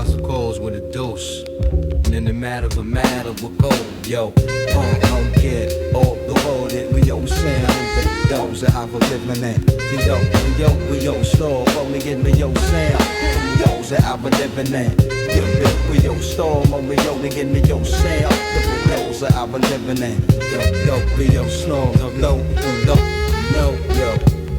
popsicles with a deuce. And in the matter of a matter, we'll go, yo. I'm kid, all the world that we all sound. Those are how we're living at. We all store, only in me, yo, sound. Those are how we're living at. We all storm, only in me, yo, sound. Those are how we're living at. We all storm,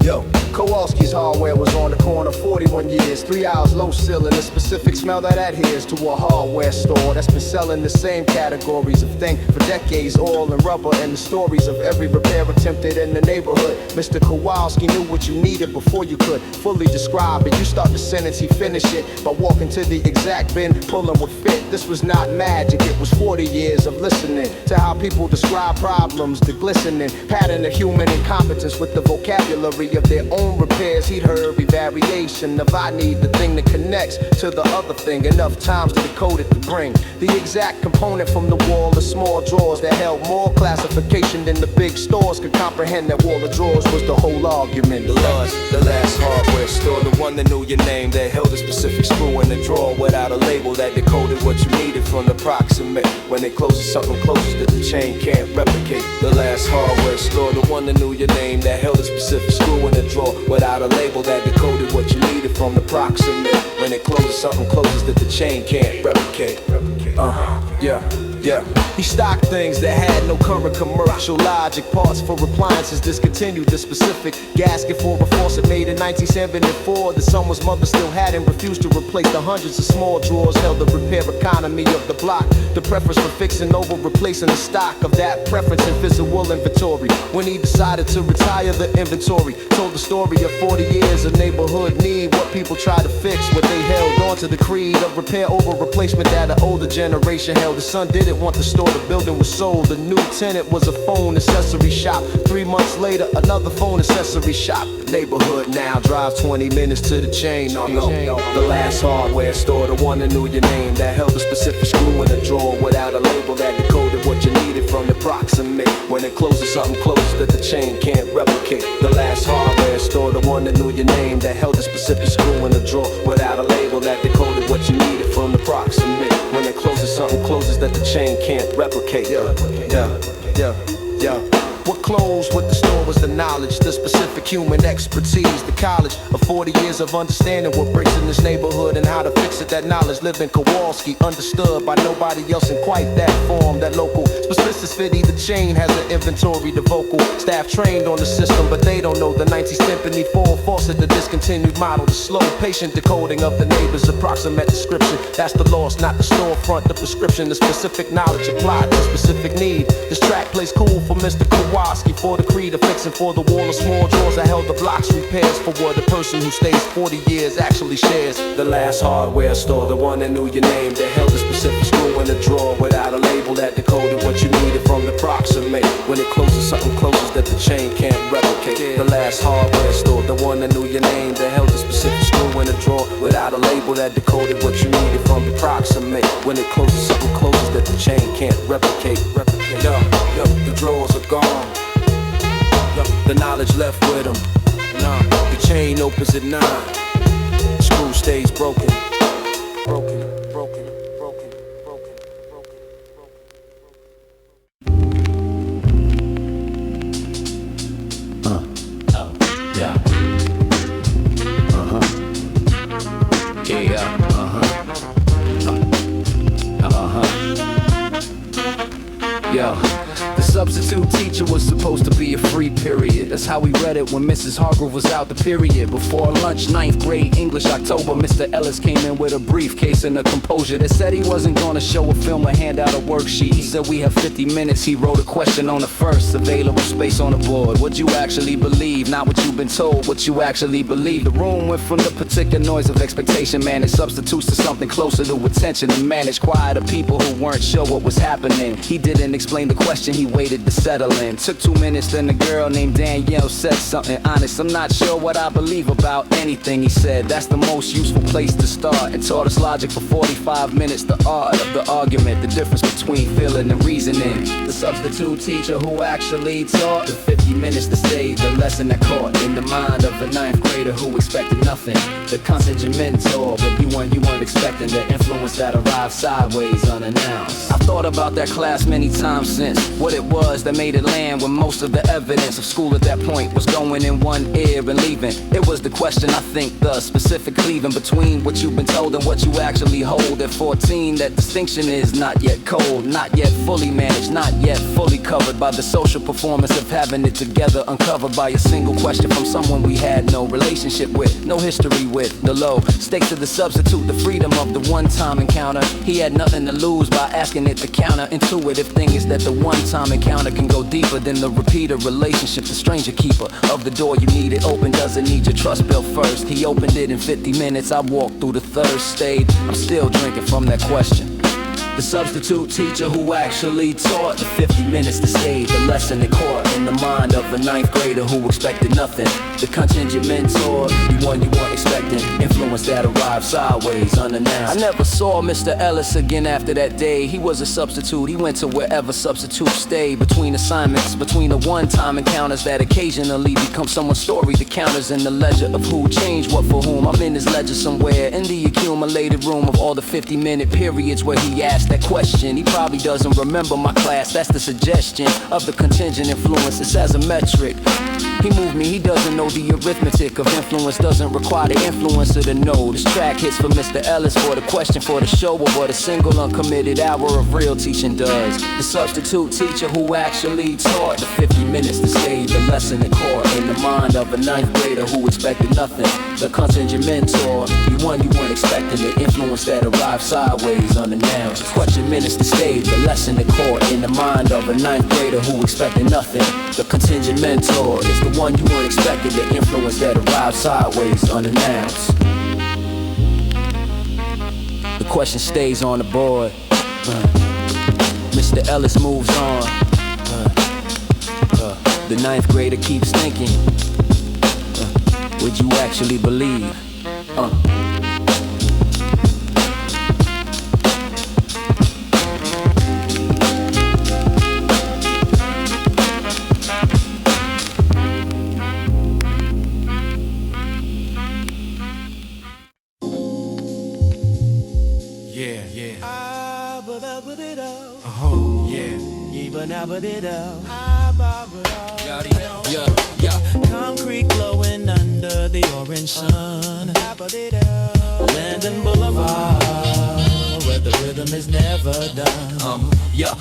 Yo, Kowalski's hardware was on the corner 41 years, 3 hours low ceiling, a specific smell that adheres to a hardware store that's been selling the same categories of thing for decades, oil and rubber, and the stories of every repair attempted in the neighborhood. Mr. Kowalski knew what you needed before you could fully describe it. You start the sentence, he finish it by walking to the exact bin, pulling what fit. This was not magic, it was 40 years of listening to how people describe problems, the glistening pattern of human incompetence with the vocabulary of their own repairs. He'd heard every variation of I need the thing that connects to the other thing, enough times to decode it to bring the exact component from the wall of small drawers that held more classification than the big stores could comprehend. That wall of drawers was the whole argument. The last hardware store, the one that knew your name, that held a specific screw in the drawer without a label that decoded what you needed from the proximate. When it closes, something closes that the chain can't replicate. The last hardware store, the one that knew your name, that held a specific screw in the drawer without a label that decoded what you needed from the proximate. When it closes, something closes that the chain can't replicate. Yeah. He stocked things that had no current commercial logic. Parts for appliances discontinued. The specific gasket for a faucet made in 1974 that someone's mother still had and refused to replace. The hundreds of small drawers held the repair economy of the block. The preference for fixing over replacing the stock of that preference in physical inventory. When he decided to retire the inventory, told the story of 40 years of neighborhood need. What people tried to fix, what they held on to the creed of repair over replacement that an older generation held. The son didn't want the store, the building was sold. The new tenant was a phone accessory shop. 3 months later, another phone accessory shop. The neighborhood now drives 20 minutes to the chain. No. The last hardware store, the one that knew your name, that held a specific screw in the drawer without a label that decoded what you needed from the proximate. When it closes, something closes that the chain can't replicate. The last hardware store, the one that knew your name, that held a specific screw in the drawer without a label that decoded what you needed from the proximate. When it closes, something closes that the chain can't replicate. Yeah. What closed with the store was the knowledge, the specific human expertise, the college of 40 years of understanding what breaks in this neighborhood and how to fix it. That knowledge lived in Kowalski, understood by nobody else in quite that form. That local specificity, the chain has an inventory, the vocal staff trained on the system, but they don't know the 90s symphony, full faucet, the discontinued model, the slow, patient decoding of the neighbor's approximate description. That's the loss, not the storefront, the prescription, the specific knowledge applied to specific need. This track plays cool for Mr. Kowalski, for the creed of fixing for the wall of small drawers that held the blocks repairs for what the person who stays 40 years actually shares. The last hardware store, the one that knew your name, that held a specific screw in the drawer without a label that decoded what you needed from the proximate. When it closes, something closes that the chain can't replicate. The last hardware store, the one that knew your name, that held a specific screw in the drawer without a label that decoded what you needed from the proximate. When it closes, something closes that the chain can't replicate. Yo, the drawers are gone. The knowledge left with him. The chain opens at 9. The screw stays broken. Yo, the substitute teacher was supposed to be a free period. That's how we read it when Mrs. Hargrove was out the period. Before lunch, 9th grade English, October, Mr. Ellis came in with a briefcase and a composure that said he wasn't gonna show a film or hand out a worksheet. He said we have 50 minutes, he wrote a question on the first available space on the board. What you actually believe, not what you've been told, what you actually believe. The room went from the particular noise of expectation, man, it substitutes to something closer to attention and managed quiet of people who weren't sure what was happening. He didn't explain the question, he waited to settle in. Took 2 minutes, then the girl named Dan Danielle said something honest. I'm not sure what I believe about anything he said. That's the most useful place to start. It taught us logic for 45 minutes, the art of the argument, the difference between feeling and reasoning. The substitute teacher who actually taught the 50 minutes to stay, the lesson that caught in the mind of a ninth grader who expected nothing. The contingent mentor, but you weren't expecting the influence that arrived sideways unannounced. I've thought about that class many times since, what it was that made it land when most of the evidence of school at that point was going in one ear and leaving. It was the question, I think, the specific cleaving between what you've been told and what you actually hold. At 14, that distinction is not yet cold, not yet fully managed, not yet fully covered by the social performance of having it together, uncovered by a single question from someone we had no relationship with, no history with. The low stakes of the substitute, the freedom of the one-time encounter. He had nothing to lose by asking it. The counterintuitive thing is that the one-time encounter can go deeper than the repeater relationship. The stranger keeper of the door you need it open doesn't need your trust built first. He opened it in 50 minutes. I walked through the third stage. I'm still drinking from that question. The substitute teacher who actually taught the 50 minutes to stay, the lesson it caught in the mind of a ninth grader who expected nothing. The contingent mentor, the one you weren't expecting, influence that arrived sideways unannounced. I never saw Mr. Ellis again after that day. He was a substitute, he went to wherever substitutes stay. Between assignments, between the one-time encounters that occasionally become someone's story, the counters and the ledger of who changed what for whom. I'm in his ledger somewhere in the accumulated room of all the 50-minute periods where he asked that question. He probably doesn't remember my class, that's the suggestion of the contingent influence. It's as a metric. He moved me, he doesn't know the arithmetic of influence, doesn't require the influencer to know. This track hits for Mr. Ellis for the question for the show of what a single uncommitted hour of real teaching does. The substitute teacher who actually taught the 50 minutes to stay, the lesson it caught in the mind of a ninth grader who expected nothing. The contingent mentor, the one you weren't expecting, the influence that arrived sideways unannounced. Question minutes to stay, the lesson it caught in the mind of a ninth grader who expected nothing. The contingent mentor is the one you weren't expecting, the influence that arrived sideways unannounced. The question stays on the board. Mr. Ellis moves on. The ninth grader keeps thinking, would you actually believe? Concrete glowing under the orange sun. Linden Boulevard, where the rhythm is never done.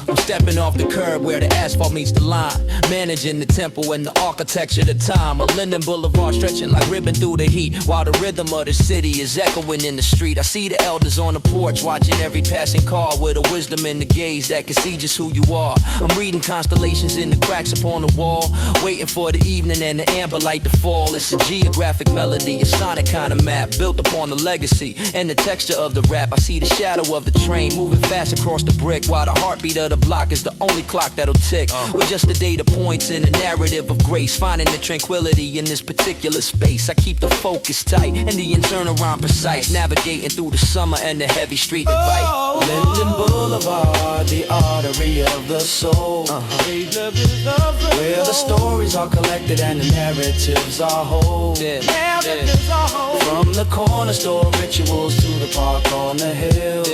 I'm stepping off the curb where the asphalt meets the line, managing the tempo and the architecture of the time. A Linden Boulevard stretching like ribbon through the heat, while the rhythm of the city is echoing in the street. I see the elders on the porch watching every passing car with a wisdom in the gaze that can see just who you are. I'm reading constellations in the cracks upon the wall, waiting for the evening and the amber light to fall. It's a geographic melody, a sonic kind of map built upon the legacy and the texture of the rap. I see the shadow of the train moving fast across the brick, while the heartbeat of the block is the only clock that'll tick. With just the data points in a narrative of grace, finding the tranquility in this particular space. I keep the focus tight and the internal rhyme precise, navigating through the summer and the heavy street advice. Linden Boulevard, the artery of the soul, where the stories are collected and the narratives are whole. From the corner store rituals to the park on the hill.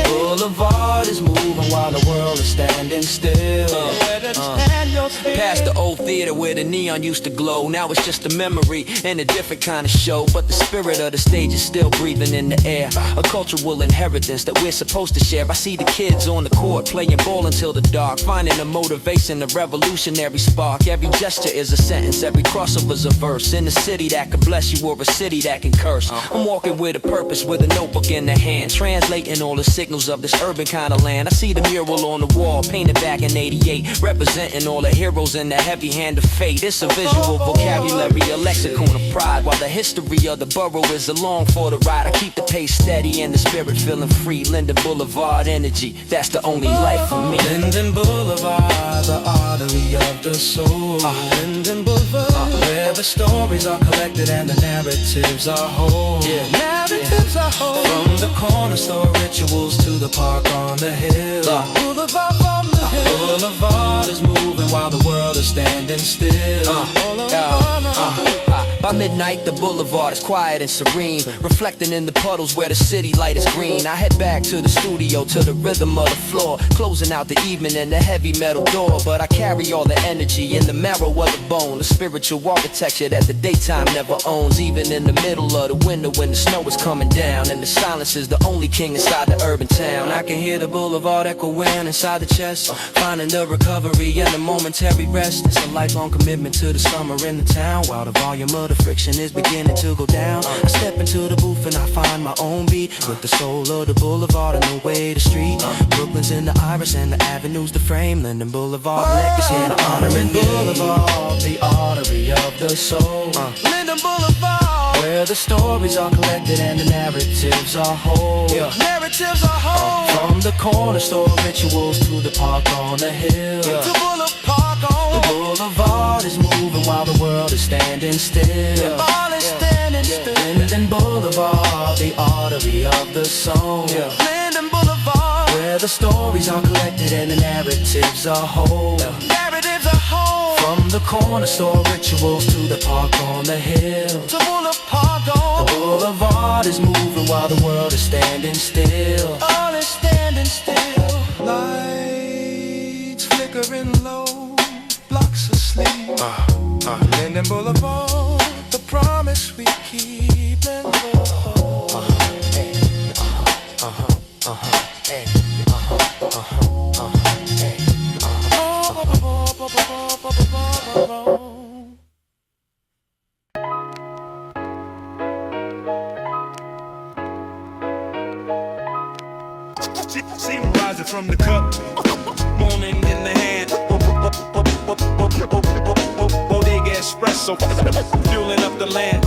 Boulevard is moving while the world is standing still. Past the old theater where the neon used to glow, now it's just a memory and a different kind of show. But the spirit of the stage is still breathing in the air, a cultural inheritance that we're supposed to share. I see the kids on the court playing ball until the dark, finding the motivation, the revolutionary spark. Every gesture is a sentence, every crossover's a verse. In a city that can bless you or a city that can curse. I'm walking with a purpose, with a notebook in the hand, translating all the signals of this urban kind of land. I see the mural on the wall, painted back in '88, representing all the heroes in the heavy hand of fate. It's a visual vocabulary, a lexicon of pride, while the history of the borough is along for the ride. I keep the pace steady and the spirit feeling free. Linden Boulevard energy, that's the only life for me. Linden Boulevard, the artery of the soul. Linden Boulevard, where the stories are collected and the narratives are whole. Narratives are whole. From the corner store rituals to the park on the hill. Boulevard from the hill. Boulevard is moving while the world is standing still. By midnight, the boulevard is quiet and serene, reflecting in the puddles where the city light is green. I head back to the studio, to the rhythm of the floor, closing out the evening in the heavy metal door. But I carry all the energy in the marrow of the bone, the spiritual architecture that the daytime never owns. Even in the middle of the winter when the snow is coming down, and the silence is the only king inside the urban town. I can hear the boulevard echoing inside the chest, finding the recovery and the momentary rest. It's a lifelong commitment to the summer in the town, while the volume of the friction is beginning to go down. I step into the booth and I find my own beat, with the soul of the boulevard and the way the street. Brooklyn's in the iris and the avenues to frame. Linden Boulevard legacy and honor and Boulevard, the artery of the soul. Linden Boulevard, where the stories are collected and the narratives are whole. Narratives are whole. From the corner store rituals to the park on the hill. To Boulevard on. The boulevard is moving while the world is standing still. All is standing still. Linden Boulevard, the artery of the soul. Linden Boulevard, where the stories are collected and the narratives are whole. narratives are whole. From the corner store rituals to the park on the hill. To Boulevard on. The boulevard is moving while the world is standing still. All is standing still. Lights flickering low, blocks asleep. Linden Boulevard, the promise we keep. Linden Boulevard. See him rising from the cup, morning in the hand. Bodega Espresso, fueling up the land.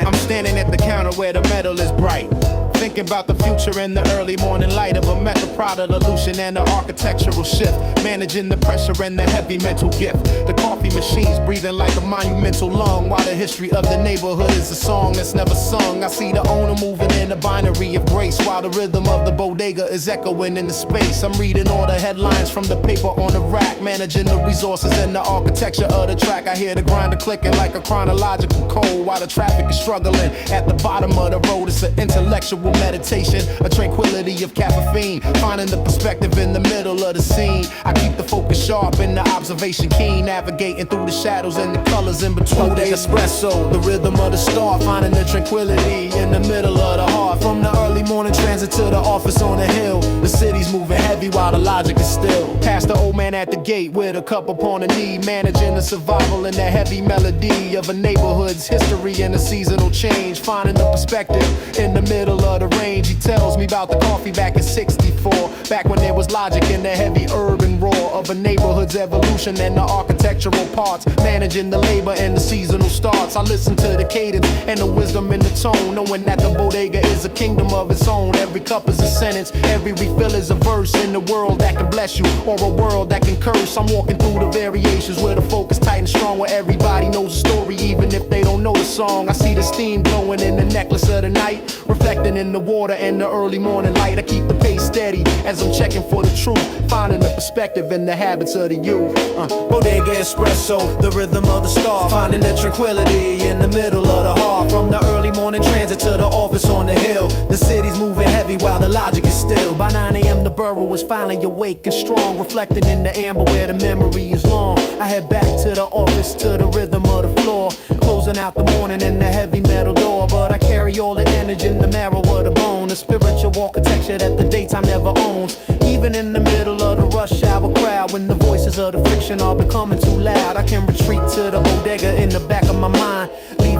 I'm standing at the counter where the metal is bright, thinking about the future in the early morning light of a metal product illusion and the architectural shift, managing the pressure and the heavy mental gift. The coffee machine's breathing like a monumental lung, while the history of the neighborhood is a song that's never sung. I see the owner moving in a binary of grace, while the rhythm of the bodega is echoing in the space. I'm reading all the headlines from the paper on the rack, managing the resources and the architecture of the track. I hear the grinder clicking like a chronological code, while the traffic is struggling at the bottom of the road. It's an intellectual meditation, a tranquility of caffeine, finding the perspective in the middle of the scene. I keep the focus sharp and the observation keen, navigating through the shadows and the colors in between. Bodega Espresso, the rhythm of the star, finding the tranquility in the middle of the heart. From the early morning transit to the office on the hill, the city's moving heavy while the logic is still. Past the old man at the gate with a cup upon a knee, managing the survival and the heavy melody of a neighborhood's history and a seasonal change, finding the perspective in the middle of the range. He tells me about the coffee back in '64, back when there was logic in the heavy urban roar of a neighborhood's evolution and the architectural parts, managing the labor and the seasonal starts. I listen to the cadence and the wisdom in the tone, knowing that the bodega is a kingdom of its own. Every cup is a sentence, every refill is a verse in the world that can bless you or a world that can curse. I'm walking through the variations where the focus tight and strong, where everybody knows the story even if they don't know the song. I see the steam glowing in the necklace of the night, reflecting in the water and the early morning light. I keep the pace steady as I'm checking for the truth, finding the perspective in the habits of the youth. Bodega Espresso, the rhythm of the star, finding the tranquility in the middle of the heart. From the early morning transit to the office on the hill, the city's moving heavy while the logic is still. By 9 a.m. the borough is finally awake and strong, reflecting in the amber where the memory is long. I head back to the office to the rhythm of the floor, closing out the morning in the heavy metal door. But I carry all the energy in the marrow of the bone, the spiritual architecture that the daytime never owns. Even in the middle of the rush hour crowd, when the voices of the friction are becoming too loud, I can retreat to the bodega in the back of my mind, leaving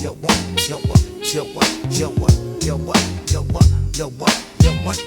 yo what, yo what, yo what, yo what, yo what, yo what, yo what, yo what,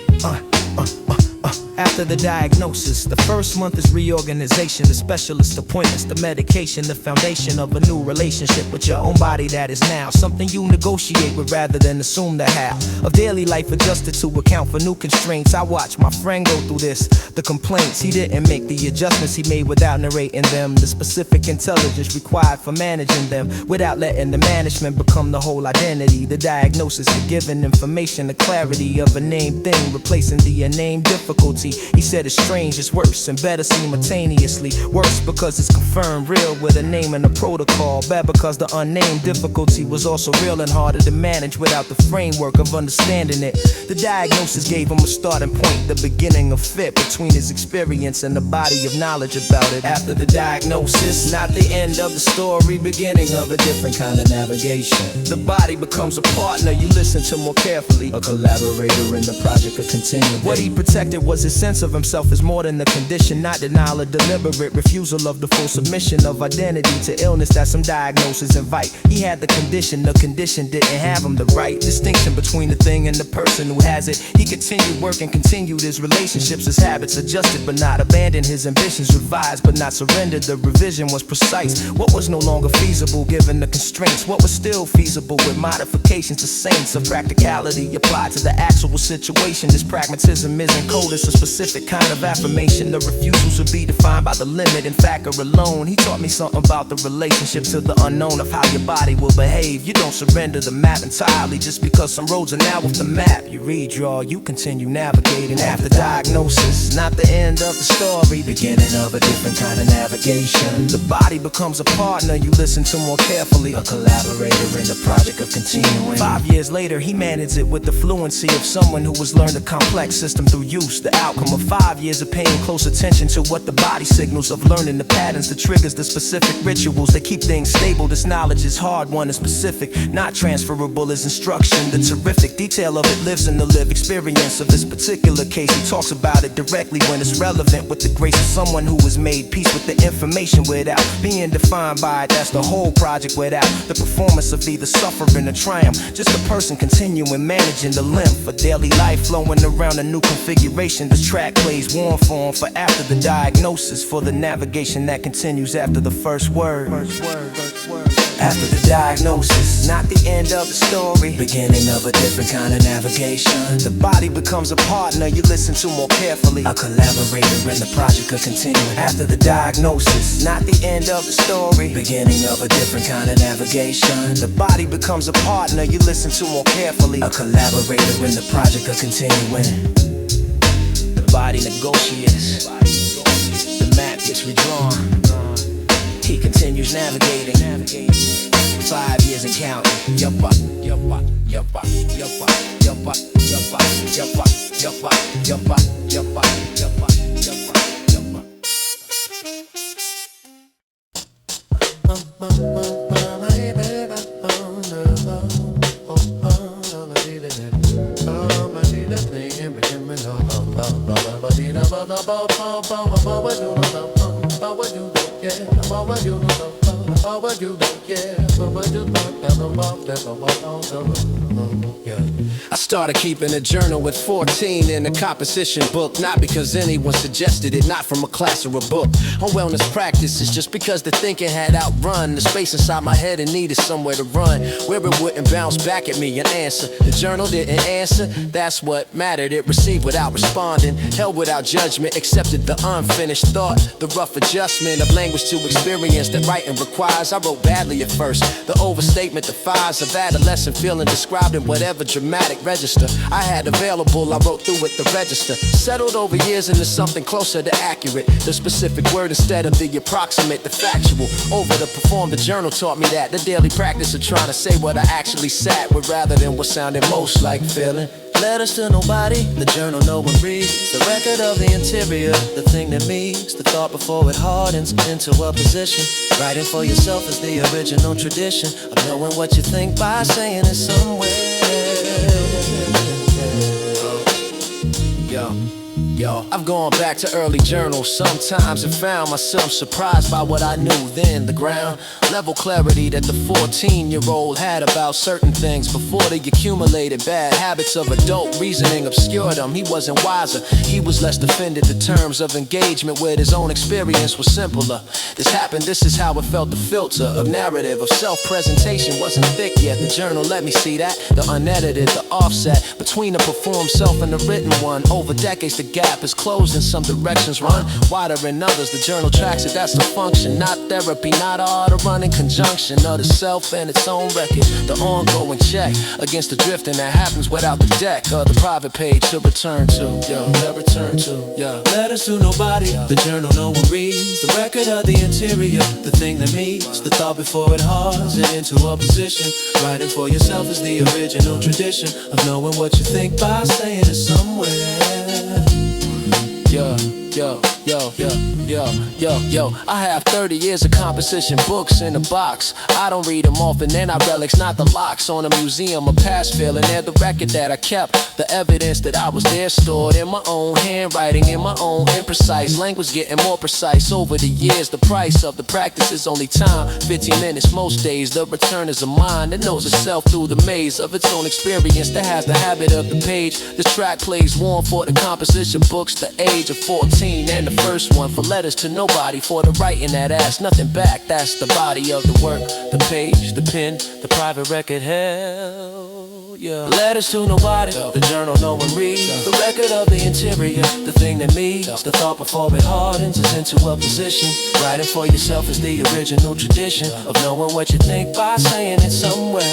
After the diagnosis, the first month is reorganization, the specialist appointments, the medication, the foundation of a new relationship with your own body that is now something you negotiate with rather than assume the how of daily life adjusted to account for new constraints. I watched my friend go through this, the complaints, he didn't make the adjustments he made without narrating them, the specific intelligence required for managing them without letting the management become the whole identity. The diagnosis of giving information, the clarity of a named thing, replacing the unnamed difficulty. He said it's strange, it's worse and better simultaneously. Worse because it's confirmed real with a name and a protocol. Bad because the unnamed difficulty was also real and harder to manage without the framework of understanding it. The diagnosis gave him a starting point, the beginning of fit between his experience and the body of knowledge about it. After the diagnosis, not the end of the story, beginning of a different kind of navigation. The body becomes a partner you listen to more carefully, a collaborator in the project of continuing. What he protected was his sense of himself is more than a condition, not denial or deliberate refusal of the full submission of identity to illness that some diagnoses invite. He had the condition didn't have him. The right distinction between the thing and the person who has it. He continued working, continued his relationships, his habits adjusted but not abandoned, his ambitions revised but not surrendered. The revision was precise. What was no longer feasible given the constraints? What was still feasible with modifications to saints of practicality applied to the actual situation? This pragmatism isn't cold, it's a specific kind of affirmation. The refusals would be defined by the limit and factor alone. He taught me something about the relationship to the unknown of how your body will behave. You don't surrender the map entirely just because some roads are now off the map. You redraw, you continue navigating after diagnosis. Not the end of the story, beginning of a different kind of navigation. The body becomes a partner you listen to more carefully, a collaborator in the project of continuing. 5 years later, he managed it with the fluency of someone who has learned a complex system through use. The outcome of 5 years of paying close attention to what the body signals, of learning the patterns, the triggers, the specific rituals that keep things stable. This knowledge is hard, one is specific, not transferable as instruction. The terrific detail of it lives in the lived experience of this particular case. He talks about it directly when it's relevant, with the grace of someone who has made peace with the information without being defined by it. That's the whole project without the performance of either suffering or triumph. Just a person continuing managing the limp for daily life, flowing around a new configuration. This track plays warm form for after the diagnosis, for the navigation that continues after the first word. After the diagnosis, not the end of the story, beginning of a different kind of navigation. The body becomes a partner you listen to more carefully, a collaborator in the project of continuing. After the diagnosis, not the end of the story, beginning of a different kind of navigation. The body becomes a partner you listen to more carefully, a collaborator in the project of continuing. The body negotiates, the map gets redrawn. He continues navigating. 5 years and counting. Yuppa, yuppa, yuppa, yuppa, yuppa, yuppa, yuppa, yuppa, yuppa, yuppa, yuppa, yuppa, yuppa. I started keeping a journal with 14 in a composition book, not because anyone suggested it, not from a class or a book on wellness practices, just because the thinking had outrun the space inside my head and needed somewhere to run where it wouldn't bounce back at me an answer. The journal didn't answer, that's what mattered. It received without responding, held without judgment, accepted the unfinished thought, the rough adjustment of language to experience that writing requires. I wrote badly at first, the overstatement defies of adolescent feeling described in whatever dramatic register I had available. I wrote through it the register, settled over years into something closer to accurate, the specific word instead of the approximate, the factual. Over to perform, the journal taught me that the daily practice of trying to say what I actually sat with rather than what sounded most like feeling. Letters to nobody, the journal no one reads, the record of the interior, the thing that meets the thought before it hardens into a position. Writing for yourself is the original tradition of knowing what you think by saying it somewhere. Yo. Yo, I've gone back to early journals sometimes and found myself surprised by what I knew then. The ground level clarity that the 14-year-old had about certain things before they accumulated bad habits of adult reasoning obscured him. He wasn't wiser, he was less defended. The terms of engagement with his own experience was simpler. This happened, this is how it felt. The filter of narrative of self-presentation wasn't thick yet. The journal let me see that, the unedited, the offset between the performed self and the written one. Over decades the gap is closed in some directions, run wider in others. The journal tracks it, that's the function. Not therapy, not art, to run in conjunction of the self and its own record. The ongoing check against the drifting that happens without the deck or the private page to return to. Yo, that return to, yo. Letters to nobody, the journal no one reads. The record of the interior, the thing that meets. The thought before it hards it into a position. Writing for yourself is the original tradition of knowing what you think by saying it somewhere. Yo, yo, yo, yo, yo, yo, yo. I have 30 years of composition books in a box. I don't read them often and I relics, not the locks on a museum of past feeling. They're the record that I kept, the evidence that I was there stored in my own handwriting, in my own imprecise language, getting more precise over the years. The price of the practice is only time, 15 minutes most days. The return is a mind that knows itself through the maze of its own experience, that has the habit of the page. The track plays warm for the composition books, the age of 14, and the first one for letters to nobody, for the writing that asks nothing back. That's the body of the work, the page, the pen, the private record held. Yeah. Letters to nobody, the journal no one reads. The record of the interior, the thing that meets. The thought before it hardens is into a position. Writing for yourself is the original tradition of knowing what you think by saying it somewhere.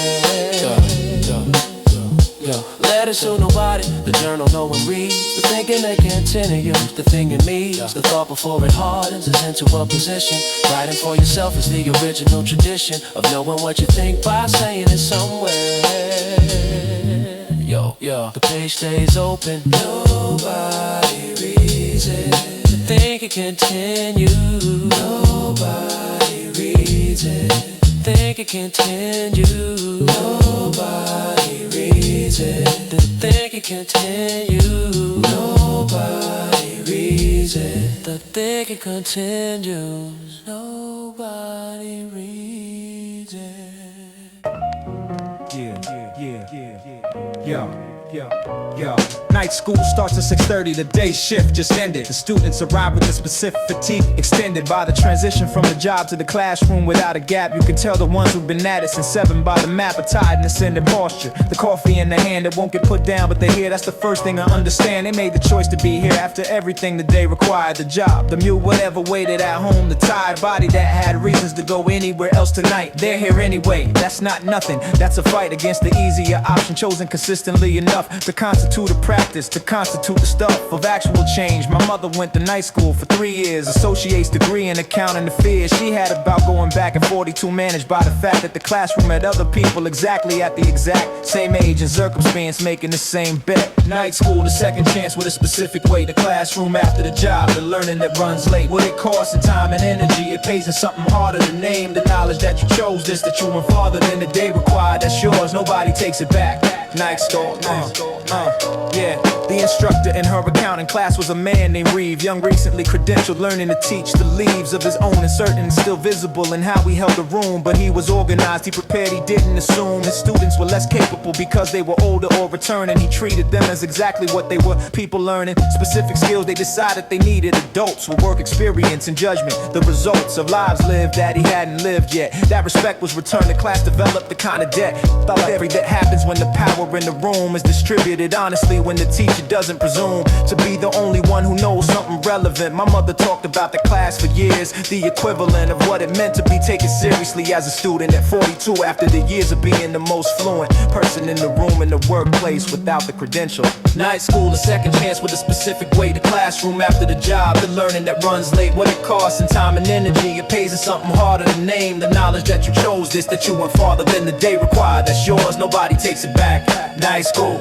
Letters to nobody, the journal no one reads. The thinking that continues, the thing it meets. The thought before it hardens is into a position. Writing for yourself is the original tradition of knowing what you think by saying it somewhere. Yo, yo, the page stays open, nobody reads it. The thing it continues, nobody reads it. Think it continues, nobody reads it. The think it continues, nobody reads it. The think it continues, nobody reads it. Yo. Night school starts at 6:30, the day shift just ended. The students arrive with the specific fatigue extended by the transition from the job to the classroom without a gap. You can tell the ones who've been at it since 7 by the map are tired and ascended posture. The coffee in the hand that won't get put down, but they're here, that's the first thing I understand. They made the choice to be here after everything the day required. The job, the mule, whatever waited at home. The tired body that had reasons to go anywhere else tonight. They're here anyway, that's not nothing. That's a fight against the easier option, chosen consistently enough to constitute a practice, to constitute the stuff of actual change. My mother went to night school for 3 years, associate's degree in accounting the fears she had about going back at 42, managed by the fact that the classroom had other people exactly at the exact same age and circumstance making the same bet. Night school, the second chance with a specific way. The classroom after the job, the learning that runs late. What it costs in time and energy, it pays in something harder to name. The knowledge that you chose this, that you went farther than the day required. That's yours, nobody takes it back. Night school, yeah. The instructor in her accounting class was a man named Reeve, young, recently credentialed, learning to teach. The leaves of his own uncertain, still visible in how he held the room. But he was organized, he prepared, he didn't assume his students were less capable because they were older or returning. He treated them as exactly what they were, people learning specific skills they decided they needed. Adults with work experience and judgment, the results of lives lived that he hadn't lived yet. That respect was returned to class, developed the kind of debt. Thought every that happens when the power in the room is distributed honestly, when the teacher doesn't presume to be the only one who knows something relevant. My mother talked about the class for years, the equivalent of what it meant to be taken seriously as a student at 42, after the years of being the most fluent person in the room in the workplace without the credential. Night school, the second chance with a specific way. The classroom after the job, the learning that runs late. What it costs in time and energy, it pays in something harder to name. The knowledge that you chose this, that you went farther than the day required. That's yours, nobody takes it back. Night school,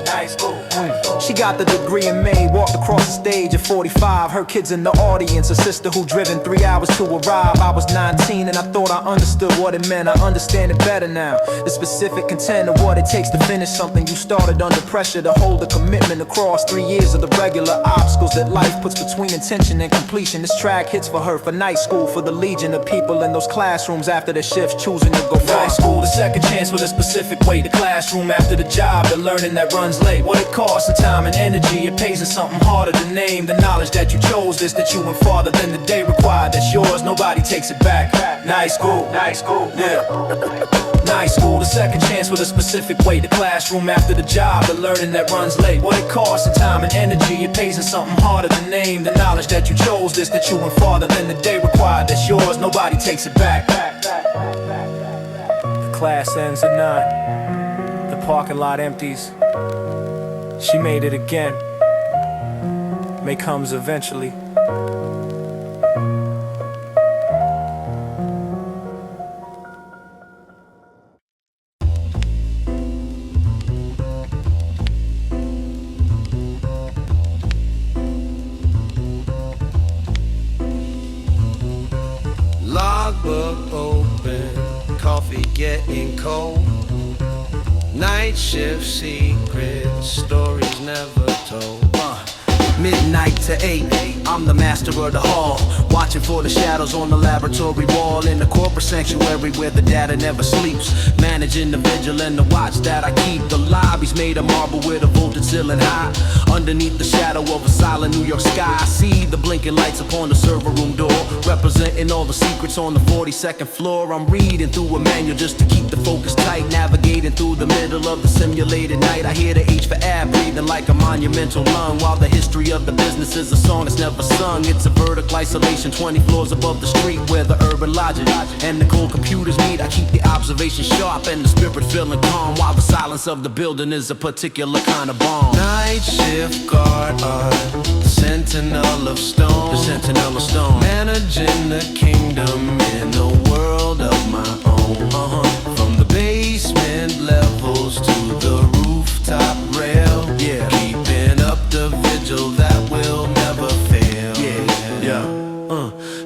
She got the degree in May, walked across the stage at 45. Her kids in the audience, a sister who driven 3 hours to arrive. I was 19 and I thought I understood what it meant. I understand it better now. The specific content of what it takes to finish something you started under pressure. To hold a commitment across 3 years of the regular obstacles that life puts between intention and completion. This track hits for her, for night school, for the legion of people in those classrooms after their shifts choosing to go far. Night school, the second chance with a specific way. The classroom after the job, the learning that runs late. What it costs in time and energy, it pays in something harder to name. The knowledge that you chose this, that you went farther than the day required. That's yours, nobody takes it back. Night school, yeah. Night school, the second chance with a specific way. The classroom after the job, the learning that runs late. What it costs in time and energy, it pays in something harder to name. The knowledge that you chose this, that you went farther than the day required. That's yours, nobody takes it back. The class ends at 9. The parking lot empties. She made it again. May comes eventually. Logbook open, coffee getting cold. Night shift secrets, stories never told. Midnight to 8, I'm the master of the hall. Watching for the shadows on the laboratory wall. In the corporate sanctuary where the data never sleeps. Managing the vigil and the watch that I keep. The lobby's made of marble with a vaulted ceiling high. Underneath the shadow of a silent New York sky, I see the blinking lights upon the server room door, representing all the secrets on the 42nd floor. I'm reading through a manual just to keep the focus tight. Navigating through the middle of the simulated night. I hear the H for air breathing like a monumental lung. While the history of the business is a song that's never sung. It's a vertical isolation 20 floors above the street, where the urban logic and the cold computers meet. I keep the observation sharp and the spirit feeling calm, while the silence of the building is a particular kind of bomb. Night shift guard, the sentinel of stone. The sentinel of stone. Managing the kingdom in a world of my own. From the basement levels to the rooftop rail. Yeah, keeping up the vigil that will never fail.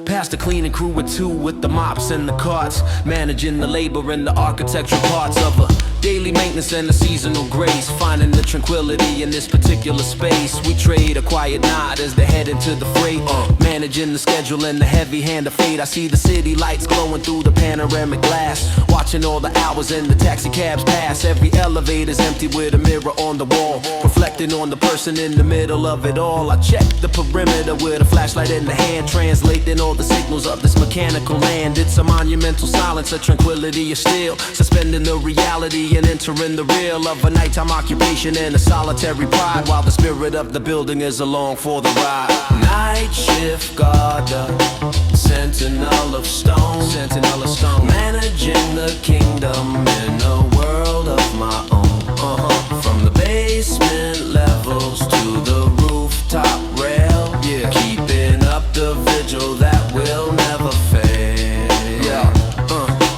Past the cleaning crew with 2 with the mops and the carts, managing the labor and the architectural parts of a daily maintenance and a seasonal grace. Finding the tranquility in this particular space. We trade a quiet nod as they head into the freight. Managing the schedule and the heavy hand of fate. I see the city lights glowing through the panoramic glass. Watching all the hours and the taxi cabs pass. Every elevator's empty with a mirror on the wall, reflecting on the person in the middle of it all. I check the perimeter with a flashlight in the hand, translating all the signals of this mechanical land. It's a monumental silence, a tranquility is still. Suspending the reality and entering the real of a nighttime occupation and a solitary pride, while the spirit of the building is along for the ride. Night shift guard, sentinel of stone. Sentinel of stone. Managing the kingdom in a world of my own. From the basement levels to the rooftop rail. Yeah, keeping up the vigil that will never fail.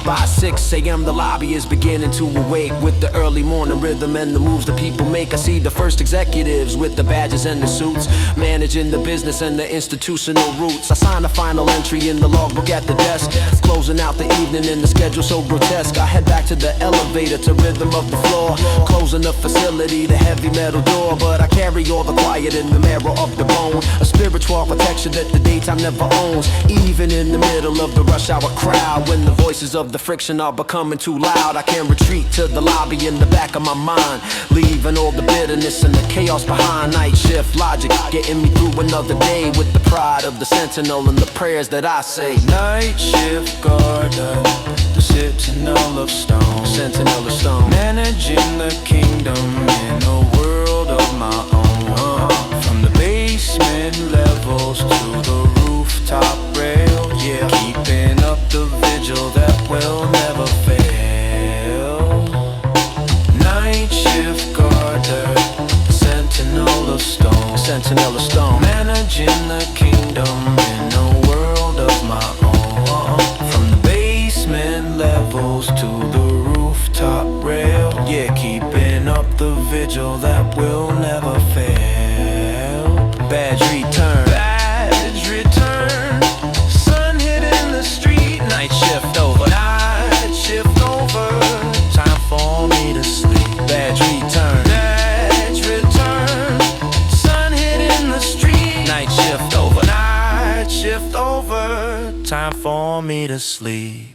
By 6 a.m. the lobby is beginning to awake, with the early morning rhythm and the moves the people make. I see the first executives with the badges and the suits, managing the business and the institutional roots. I sign the final entry in the logbook at the desk, closing out the evening in the schedule so grotesque. I head back to the elevator to rhythm of the floor, closing the facility, the heavy metal door. But I carry all the quiet in the marrow of the bone, a spiritual protection that the daytime never owns. Even in the middle of the rush hour crowd, when the voices of the friction are becoming too loud, I can retreat to the lobby in the back of my mind, leaving all the bitterness and the chaos behind. Night shift logic getting me through another day, with the pride of the sentinel and the prayers that I say. Night shift guard, the sentinel of stone. Sentinel of stone. Managing the kingdom in a world of my own. From the basement levels to the rooftop rail. Yeah, keeping up the vigil that will never fail. Night shift guarder, sentinel of stone. Sentinel of stone. Managing the kingdom in a world of my own. From the basement levels to the rooftop rail. Yeah, keeping up the vigil that will me to sleep.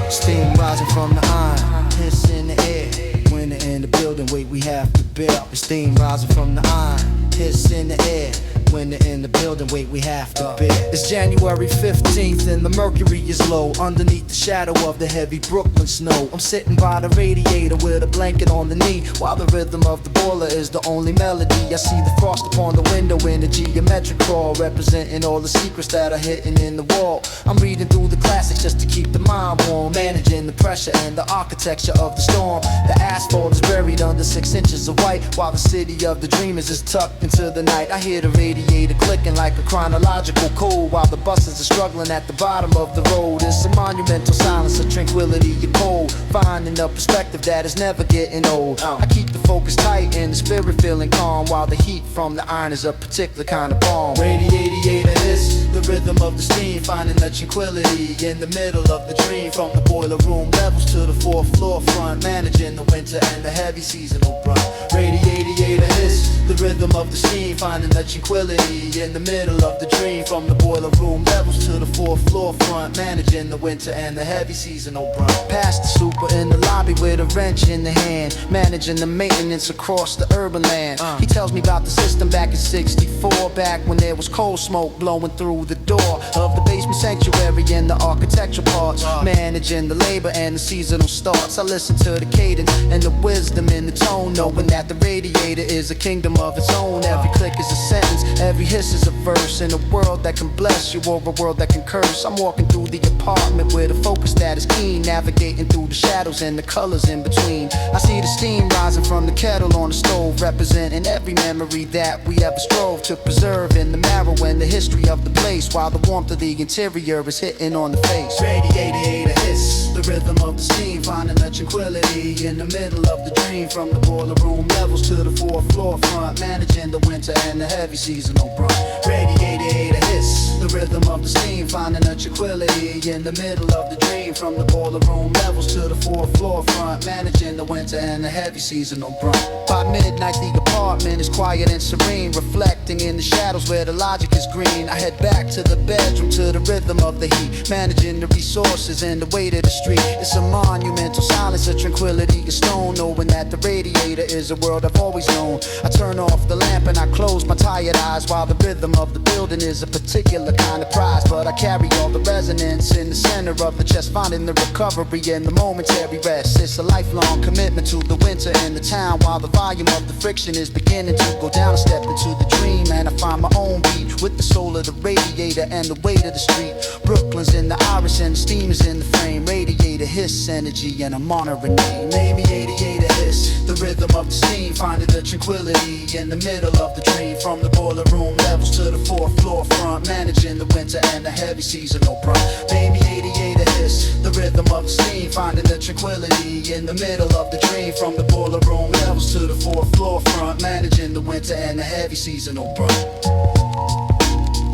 Steam rising from the iron, hiss in the air. When they're in the building, weight we have to bear. The steam rising from the iron, hiss in the air. When they're in the building, weight we have to bear. It's January 15th and the mercury is low, underneath the shadow of the heavy Brooklyn snow. I'm sitting by the radiator with a blanket on the knee, while the rhythm of the boiler is the only melody. I see the frost upon the window in a geometric crawl, representing all the secrets that are hidden in the wall. I'm reading through the classics just to keep the mind warm, managing the pressure and the architecture of the storm. The asphalt is buried under 6 inches of white, while the city of the dreamers is tucked into the night. I hear the radiator clicking like a chronological code, while the buses are struggling at the bottom of the road. It's a monumental silence of tranquility, you're cold, finding a perspective that is never getting old. I keep the focus tight and the spirit feeling calm, while the heat from the iron is a particular kind of bomb. Radiator hiss, the rhythm of the steam, finding the tranquility in the middle of the dream. From the boiler room levels to the 4th floor front, managing the winter and the heavy seasonal brunt. Radiator hiss, the rhythm of the steam, finding the tranquility in the middle of the dream. From the boiler room levels to the 4th floor front, managing the winter and the heavy seasonal brunt. Past the super in the lobby with a wrench in the hand, managing the maintenance across the urban land. He tells me about the system back in '64, back when there was coal smoke blowing through the door of the basement sanctuary and the architectural parts, managing the labor and the seasonal starts. I listen to the cadence and the wisdom in the tone, knowing that the radiator is a kingdom of its own. Every click is a sentence, every hiss is a verse, in a world that can bless you or a world that can curse. I'm walking through the apartment with a focus that is keen, navigating through the shadows and the colors in between. I see the steam rising from the kettle on the stove, representing every memory that we ever strove to preserve in the marrow and the history of the place, while the warmth of the interior is hitting on the face. Radiator hiss, the rhythm of the steam, finding the tranquility in the middle of the dream. From the boiler room levels to the 4th floor front, managing the winter and the heavy seasonal brunt. Radiator hiss, the rhythm of the steam, finding a tranquility in the middle of the dream. From the boiler room levels to the 4th floor front, managing the winter and the heavy seasonal brunt. By midnight the apartment is quiet and serene, reflecting in the shadows where the logic is green. I head back to the bedroom to the rhythm of the heat, managing the resources and the weight of the street. It's a monumental silence of tranquility is stone, knowing that the radiator is a world I've always known. I turn off the lamp and I close my tired eyes, while the rhythm of the building is a particular kind of prize. But I carry all the resonance in the center of the chest, finding the recovery and the momentary rest. It's a lifelong commitment to the winter in the town, while the volume of the friction is beginning to go down. I step into the dream and I find my own beat, with the soul of the radiator and the weight of the street. Brooklyn's in the iris and the steam is in the frame. Radiator hiss energy and I'm honoring name. Radiator hiss, the rhythm of the steam, finding the tranquility in the middle of the dream. From the boiler room levels to the 4th floor front, managing the winter and the heavy seasonal brunt. Radiator hiss, the rhythm of the steam, finding the tranquility in the middle of the dream. From the boiler room levels to the 4th floor front, managing the winter and the heavy seasonal brunt.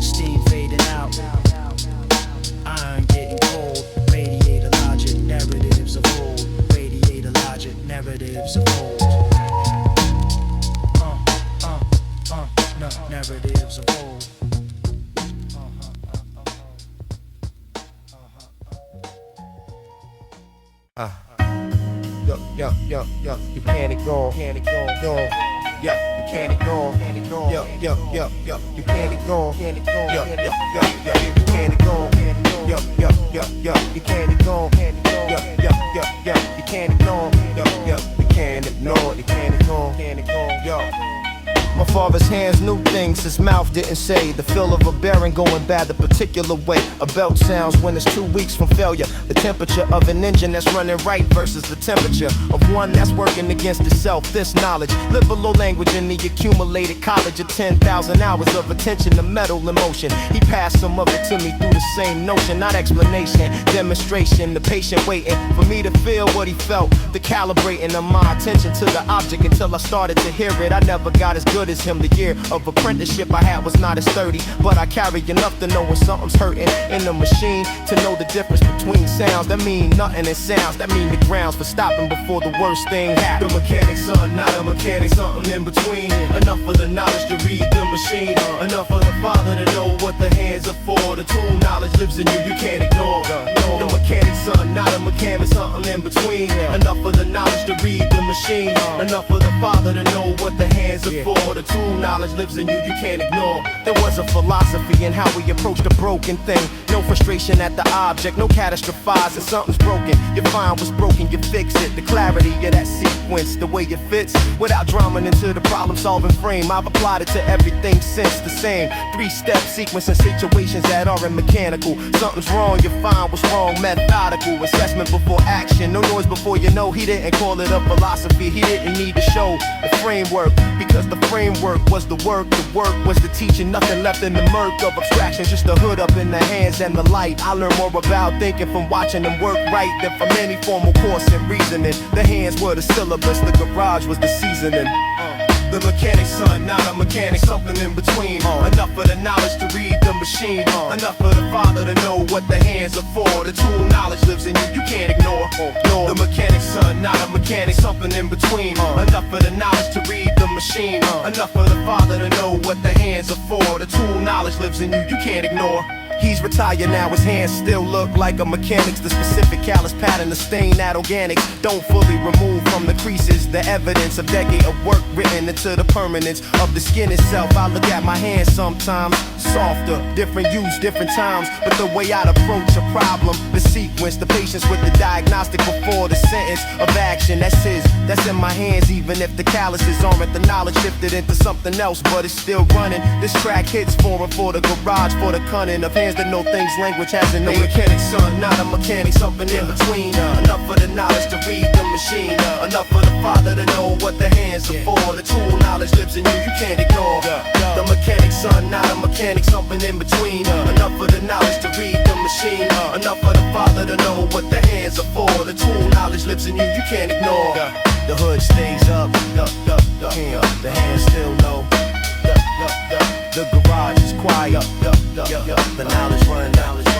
Steam fading out, iron getting cold. Radiator logic, narratives of old. Radiator logic, narratives of old. No, narratives of old. Yo, you can't ignore, yo, yeah, you can't ignore, yo, you can't ignore, yo, you can't ignore, yo, you can't ignore, yo, you can't ignore, you can't ignore, yo. My father's hands knew things his mouth didn't say. The feel of a bearing going bad the particular way a belt sounds when it's 2 weeks from failure. The temperature of an engine that's running right versus the temperature of one that's working against itself. This knowledge, live below language in the accumulated college of 10,000 hours of attention to metal emotion. He passed some of it to me through the same notion, not explanation, demonstration. The patient waiting for me to feel what he felt. The calibrating of my attention to the object until I started to hear it. I never got as good good as him. The year of apprenticeship I had was not as sturdy, but I carry enough to know when something's hurting in the machine, to know the difference between sounds that mean nothing and sounds that mean the grounds for stopping before the worst thing happens. The mechanic's son, not a mechanic, something in between. Enough of the knowledge to read the machine, enough of the father to know what the hands are for. The tool knowledge lives in you, you can't ignore. The mechanic's son, not a mechanic, something in between. Enough of the knowledge to read the machine, enough of the father to know what the hands are for. The tool knowledge lives in you, you can't ignore. There was a philosophy in how we approach the broken thing. No frustration at the object, no catastrophizing. Something's broken, you find what's broken, you fix it. The clarity of that sequence, the way it fits, without drama into the problem-solving frame. I've applied it to everything since. The same three-step sequence in situations that aren't mechanical. Something's wrong, you find what's wrong. Methodical assessment before action. No noise before you know. He didn't call it a philosophy, he didn't need to show the framework, because the framework was the work was the teaching. Nothing left in the murk of abstractions, just the hood up in the hands and the light. I learned more about thinking from watching them work right than from any formal course in reasoning. The hands were the syllabus, the garage was the seasoning. The mechanic's son, not a mechanic, something in between. Enough of the knowledge to read the machine, enough of the father to know what the hands are for. The tool knowledge lives in you, you can't ignore. The mechanic's son, not a mechanic, something in between. Enough of the knowledge to read the machine, enough of the father to know what the hands are for. The tool knowledge lives in you, you can't ignore. He's retired now, his hands still look like a mechanic's. The specific callus pattern, the stain that organics don't fully remove from the creases. The evidence of decade of work written into the permanence of the skin itself. I look at my hands sometimes, softer, different use, different times. But the way I'd approach a problem, the sequence, the patience with the diagnostic before the sentence of action. That's his, that's in my hands, even if the calluses aren't. The knowledge shifted into something else, but it's still running. This track hits foreign for the garage, for the cunning of hands that know things language hasn't. No mechanic's son, not a mechanic, something in between. Enough of the knowledge to read the machine, enough of the father to know what the hands are for. The tool knowledge lives in you, you can't ignore. The mechanic's son, not a mechanic, something in between. Enough of the knowledge to read the machine, enough of the father to know what the hands are for. The tool knowledge lives in you, you can't ignore. The hood stays up, the hands still know. The garage is quiet, the knowledge run, knowledge run.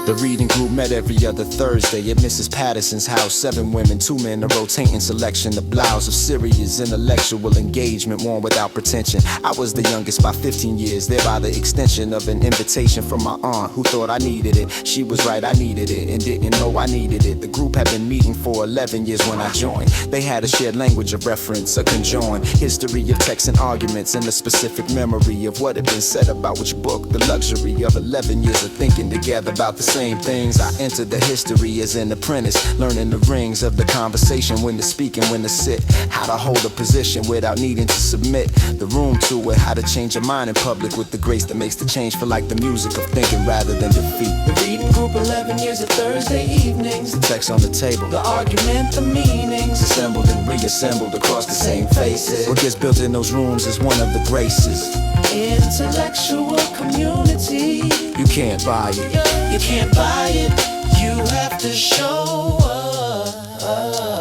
The reading group met every other Thursday at Mrs. Patterson's house. 7 women, 2 men, a rotating selection. The blouse of serious intellectual engagement worn without pretension. I was the youngest by 15 years, thereby the extension of an invitation from my aunt who thought I needed it. She was right, I needed it, and didn't know I needed it. The group had been meeting for 11 years when I joined. They had a shared language of reference, a conjoined history of texts and arguments, and a specific memory of what had been said about which book. The luxury of 11 years of thinking together about the same things. I entered the history as an apprentice, learning the rings of the conversation, when to speak and when to sit, how to hold a position without needing to submit the room to it, how to change your mind in public with the grace that makes the change feel like the music of thinking rather than defeat. The reading group, 11 years of Thursday evenings. The text on the table, the argument, the meanings, assembled and reassembled across the same faces. What gets built in those rooms is one of the graces. Intellectual community. You can't buy it. You can't buy it. You have to show up.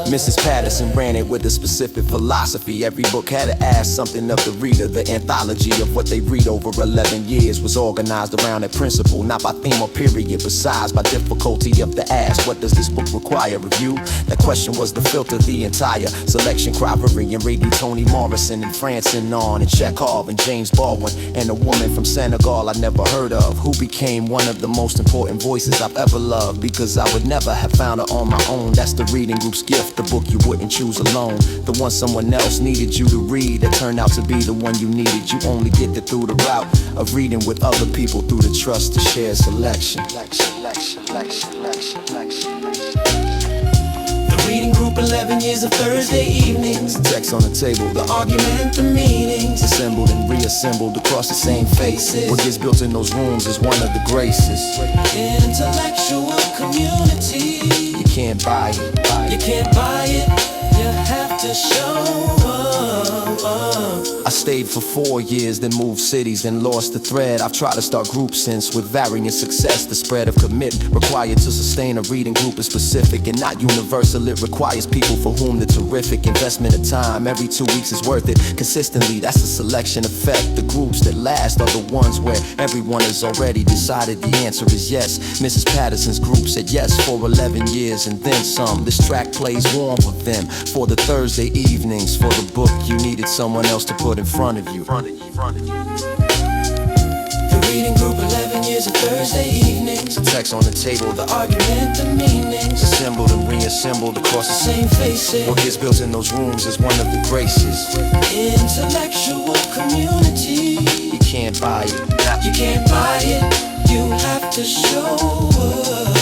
Mrs. Patterson ran it with a specific philosophy. Every book had to ask something of the reader. The anthology of what they read over 11 years was organized around that principle, not by theme or period, besides by difficulty of the ask. What does this book require of you? That question was the filter, the entire selection. Crockery and reading Toni Morrison and Francine on and Chekhov and James Baldwin, and a woman from Senegal I never heard of, who became one of the most important voices I've ever loved, because I would never have found her on my own. That's the reading group's gift. The the book you wouldn't choose alone, the one someone else needed you to read that turned out to be the one you needed. You only get it through the route of reading with other people through the trust to share selection. The reading group, 11 years of Thursday evenings. The text on the table, The argument, the meanings. assembled and reassembled across the same faces. What gets built in those rooms is one of the graces. Intellectual community. You can't buy it. You can't buy it. You have to show up. I stayed for 4 years, then moved cities, then lost the thread. I've tried to start groups since, with varying success. The spread of commitment required to sustain a reading group is specific and not universal. It requires people for whom the terrific investment of time every 2 weeks is worth it. Consistently, that's a selection effect. The groups that last are the ones where everyone has already decided the answer is yes. Mrs. Patterson's group said yes for 11 years and then some. This track plays warm with them for the Thursday evenings. For the book, you needed someone else to put in front of you. The reading group, 11 years of Thursday evenings. The text on the table, The argument, the meanings. assembled and reassembled across the Same faces. What gets built in those rooms is one of the graces. Intellectual community. You can't buy it. You can't buy it. You have to show up.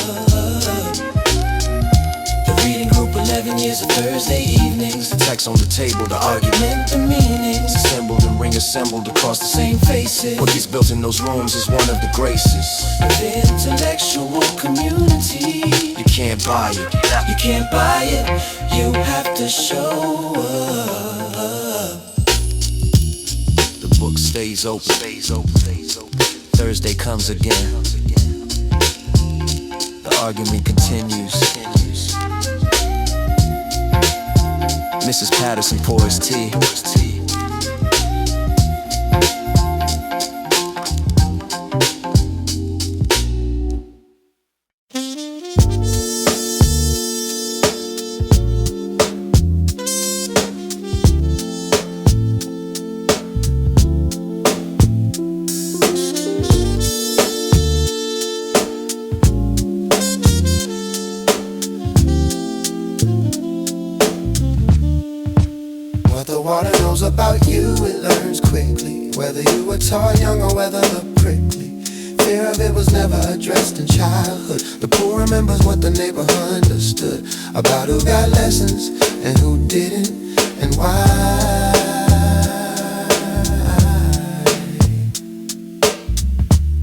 The reading group, 11 years of Thursday evenings. The text on the table, the argument, The meanings. assembled and reassembled across the Same faces. What gets built in those rooms is one of the graces. The intellectual community. You can't buy it. You can't buy it. You have to show up. The book stays open. Thursday comes again. The argument continues. Mrs. Patterson pours tea. What the water knows about you, it learns quickly. Whether you were tall, young, or whether the prickly. Fear of it was never addressed in childhood. The poor remembers what the neighbor understood about who got lessons and who didn't, and why.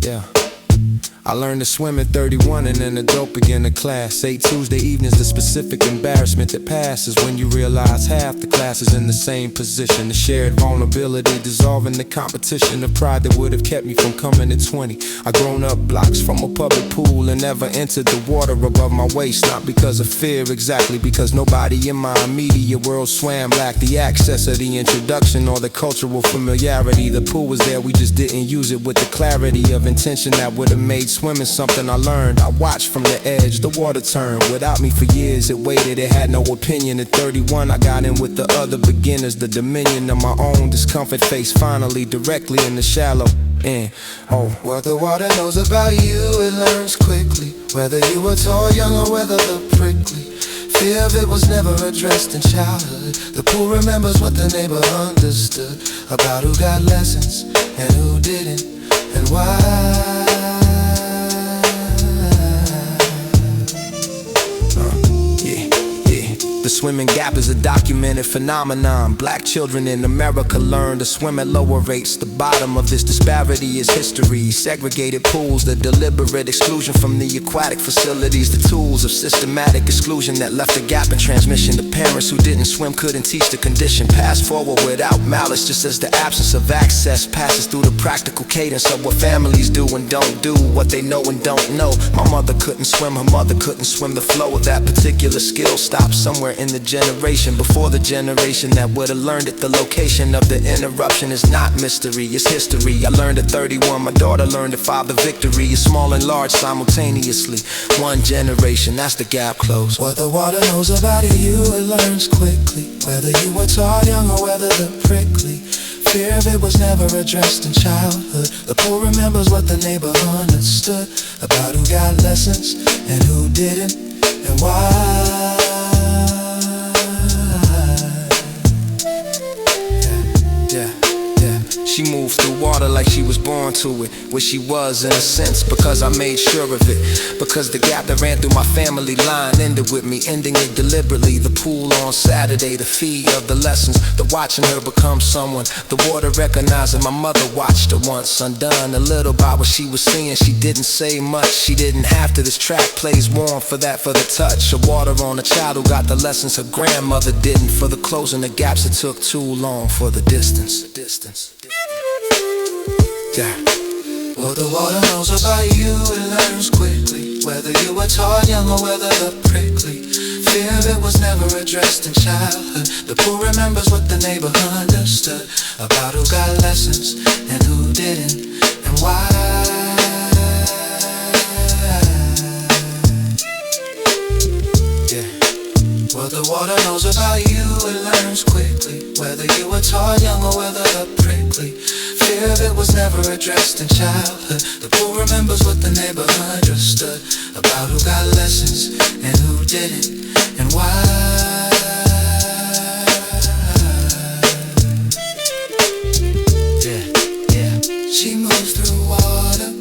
Yeah. I learned to swim at 31 and then the dope began to class. 8 Tuesday evenings, the specific embarrassment that passes when you realize half the class is in the same position. The shared vulnerability dissolving the competition of pride that would have kept me from coming at 20. I grown up blocks from a public pool and never entered the water above my waist. Not because of fear, exactly because nobody in my immediate world swam. Lacked the access of the introduction or the cultural familiarity. The pool was there, we just didn't use it with the clarity of intention that would have made swimming something I learned. I watched from the edge, the water turned. Without me for years, it waited, it had no opinion. At 31, I got in with the other beginners. The dominion of my own discomfort faced finally directly in the shallow end. Oh, What the water knows about you, it learns quickly. Whether you were tall, young, or whether the prickly. Fear of it was never addressed in childhood. The poor remembers what the neighbor understood about who got lessons and who didn't, and why. The swimming gap is a documented phenomenon. Black children in America learn to swim at lower rates. The bottom of this disparity is history. Segregated pools, the deliberate exclusion from the aquatic facilities. The tools of systematic exclusion that left a gap in transmission. The parents who didn't swim couldn't teach the condition. Pass forward without malice, just as the absence of access passes through the practical cadence of what families do and don't do, what they know and don't know. My mother couldn't swim, her mother couldn't swim. The flow of that particular skill stopped somewhere in the generation before the generation that would have learned it. The location of the interruption is not mystery, it's history. I learned at 31, my daughter learned at 5. The victory is small and large simultaneously. One generation, that's the gap closed. What the water knows about you, it learns quickly. Whether you were tall, young, or whether the prickly. Fear of it was never addressed in childhood. The poor remembers what the neighbor understood about who got lessons and who didn't, and why. She moved through water like she was born to it. Where she was in a sense, because I made sure of it. Because the gap that ran through my family line ended with me, ending it deliberately. The pool on Saturday, the fee of the lessons, the watching her become someone, the water recognizing my mother watched her once. Undone a little by what she was seeing, she didn't say much. She didn't have to, this track plays warm for that, for the touch. A water on a child who got the lessons her grandmother didn't. For the closing the gaps, it took too long. For the distance. Yeah. Well, the water knows about you, it learns quickly. Whether you were taught young or whether the prickly fear of it was never addressed in childhood. The poor remembers what the neighbor understood about who got lessons and who didn't, and why. Yeah. Well, the water knows about you, it learns quickly. Whether you were taught young or whether the prickly fear of it was never addressed in childhood. The poor remembers what the neighbor understood about who got lessons and who didn't, and why. Yeah. She moves through water,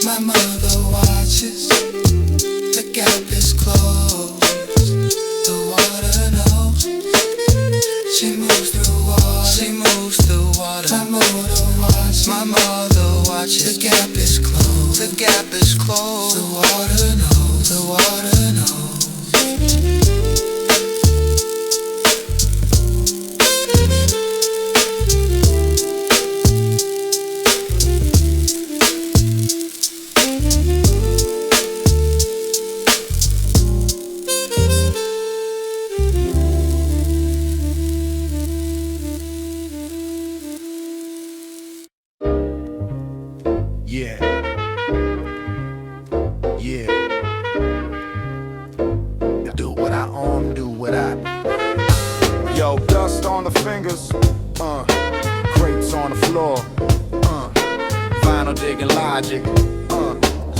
my mother watches. The gap is closed, the water knows. She moves through water, she moves through water. My mother watches. The gap is closed, the gap is closed. The water knows, the water knows. Yo, dust on the fingers, crates on the floor, vinyl digging logic,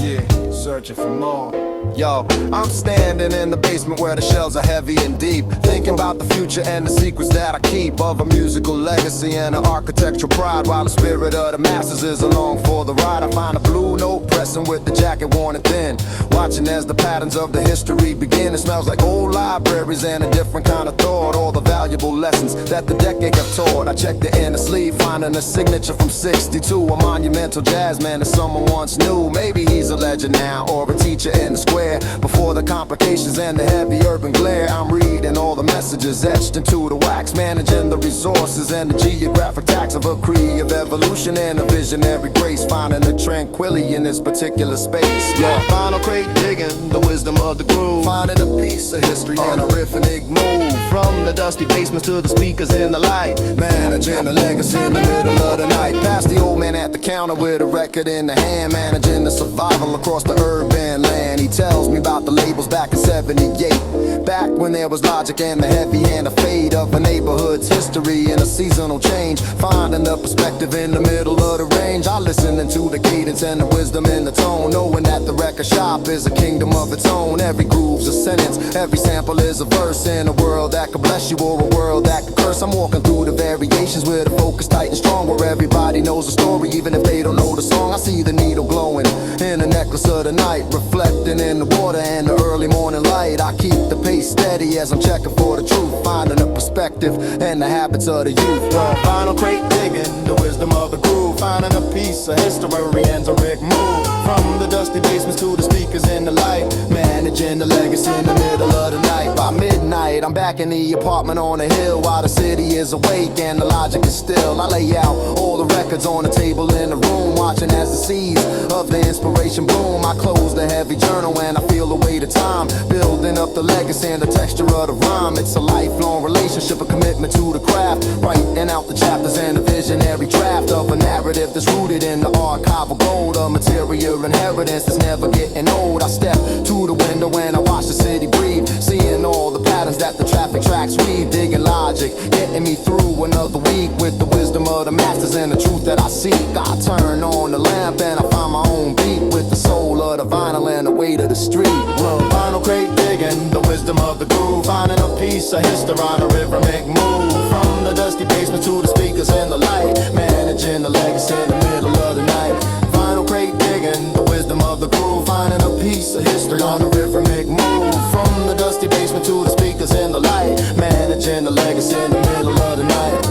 yeah, searching for more. Yo, I'm standing in the basement where the shells are heavy and deep, thinking about the future and the secrets that I keep of a musical legacy and an architectural pride. While the spirit of the masses is along for the ride, I find a blue note pressing with the jacket worn and thin, watching as the patterns of the history begin. It smells like old libraries and a different kind of thought, all the valuable lessons that the decade have taught. I check the inner sleeve, finding a signature from 62, a monumental jazz man that someone once knew. Maybe he's a legend now, or a teacher in the square. Before the complications and the heavy urban glare, I'm reading all the messages etched into the wax, managing the resources and the geographic tax of a creative evolution and a visionary grace, finding the tranquility in this particular space. Yeah, final crate digging, the wisdom of the groove, finding a piece of history and a rhythmic move. From the dusty basements to the speakers in the light, managing the legacy in the middle of the night. Past the old man at the counter with a record in the hand, managing the survival across the urban land. He tells me about the labels back in '78, back when there was logic and the heavy hand, a fade of a neighborhood's history and a seasonal change, finding the perspective in the middle of the range. I listen to the cadence and the wisdom in the tone, knowing that the record shop is a kingdom of its own. Every groove's a sentence, every sample is a verse, in a world that could bless you or a world that could curse. I'm walking through the variations with a focus tight and strong, where everybody knows the story even if they don't know the song. I see the needle glowing in the necklace of the night, reflecting in the water and the early morning light. I keep the pace steady as I'm checking for the truth, finding a perspective and the habits of the youth. Vinyl crate digging, the wisdom of the groove, finding a piece of history and a Rick move. From the dusty basements to the speakers in the light, managing the legacy in the middle of the night. By midnight, I'm back in the apartment on the hill, while the city is awake and the logic is still. I lay out all the records on the table in the room, watching as the seeds of the inspiration bloom. I close the heavy journal and I feel the weight of time, building up the legacy and the texture of the rhyme. It's a lifelong relationship, a commitment to the craft, writing out the chapters and a visionary draft of a narrative that's rooted in the archival gold, a material inheritance that's never getting old. I step to the window and I watch the city breathe, seeing all the patterns that the traffic tracks weave, digging logic, getting me through another week with the wisdom of the masters and the truth that I seek. I turn on the lamp and I find my own beat with the soul of the vinyl and the weight of the street. Vinyl crate digging, the wisdom of the groove, finding a piece of history on a rhythmic move. From the dusty basement to the speakers and the light, managing the legacy in the middle of the night. Vinyl crate digging, the wisdom of the groove, finding a piece of history on a rhythmic move. From the dusty basement to the speakers and the light, managing the legacy in the middle of the night.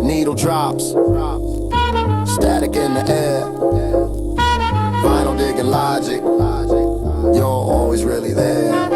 Needle drops, static in the air, vinyl digging logic, you're always really there.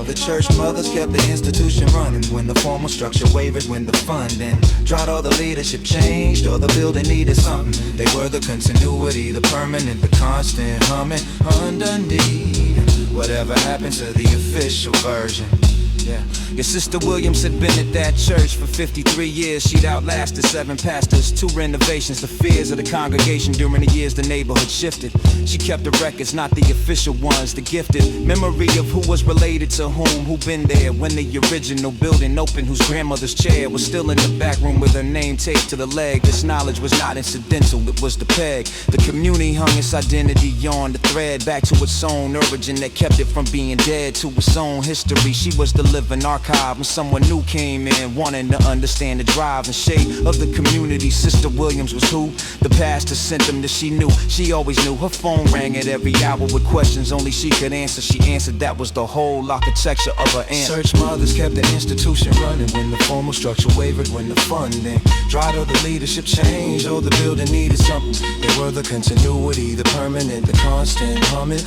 The church mothers kept the institution running when the formal structure wavered, when the funding drought, all the leadership changed, or the building needed something. They were the continuity, the permanent, the constant humming underneath. Whatever happened to the official version? Yeah. Your sister Williams had been at that church for 53 years. She'd outlasted 7 pastors, 2 renovations, the fears of the congregation during the years the neighborhood shifted. She kept the records, not the official ones, the gifted memory of who was related to whom, who been there when the original building opened, whose grandmother's chair was still in the back room with her name taped to the leg. This knowledge was not incidental, it was the peg. The community hung its identity on the thread, back to its own origin that kept it from being dead to its own history. She was the living archive when someone new came in, wanting to understand the drive and shape of the community. Sister Williams was who? The pastor sent them that she knew. She always knew. Her phone rang at every hour with questions only she could answer. She answered, that was the whole architecture of her answer. Church mothers kept the institution running when the formal structure wavered, when the funding dried, or the leadership changed, or the building needed something. They were the continuity, the permanent, the constant humming,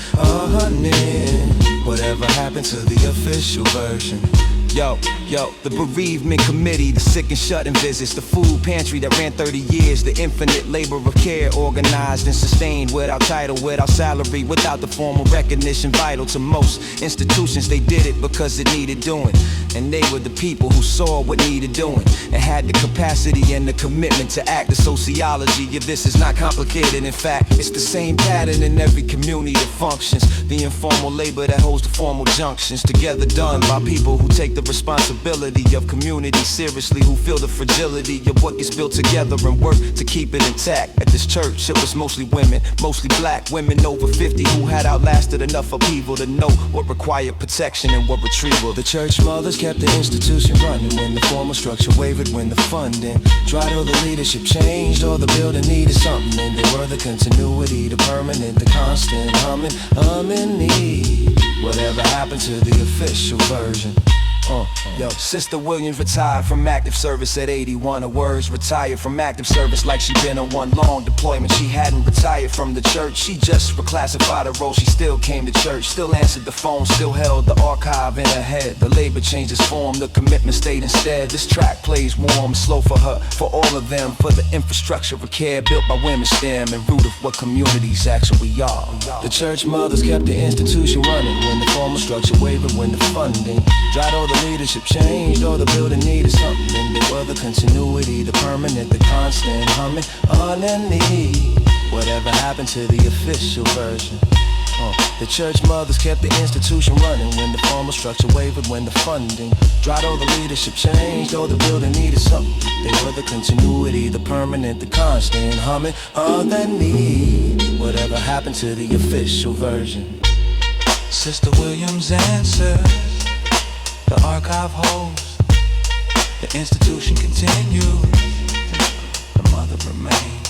whatever happened to the official version? Yo, the bereavement committee, the sick and shut-in visits, the food pantry that ran 30 years, the infinite labor of care organized and sustained without title, without salary, without the formal recognition vital to most institutions. They did it because it needed doing, and they were the people who saw what needed doing and had the capacity and the commitment to act. The sociology of this is not complicated. In fact, it's the same pattern in every community that functions. The informal labor that holds the formal junctions together, done by people who take the responsibility of community seriously, who feel the fragility of what gets built together and work to keep it intact. At this church it was mostly women, mostly black women over 50 who had outlasted enough upheaval to know what required protection and what retrieval. The church mothers kept the institution running when the formal structure wavered, when the funding dried, or the leadership changed, or the building needed something. And they were the continuity, the permanent, the constant humming, whatever happened to the official version? Yo, Sister Williams retired from active service at 81. Her words, retired from active service like she'd been on one long deployment. She hadn't retired from the church, she just reclassified her role. She still came to church, still answered the phone, still held the archive in her head. The labor changed its form, the commitment stayed instead. This track plays warm, slow for her, for all of them, for the infrastructure of care built by women STEM and root of what communities actually are. The church mothers kept the institution running when the formal structure wavered, when the funding dried, all the leadership changed, or the building needed something. And they were the continuity, the permanent, the constant humming underneath. Whatever happened to the official version? The church mothers kept the institution running when the formal structure wavered, when the funding dried, or the leadership changed, or the building needed something. They were the continuity, the permanent, the constant humming underneath. Whatever happened to the official version? Sister Williams answered, the archive holds, the institution continues, the mother remains.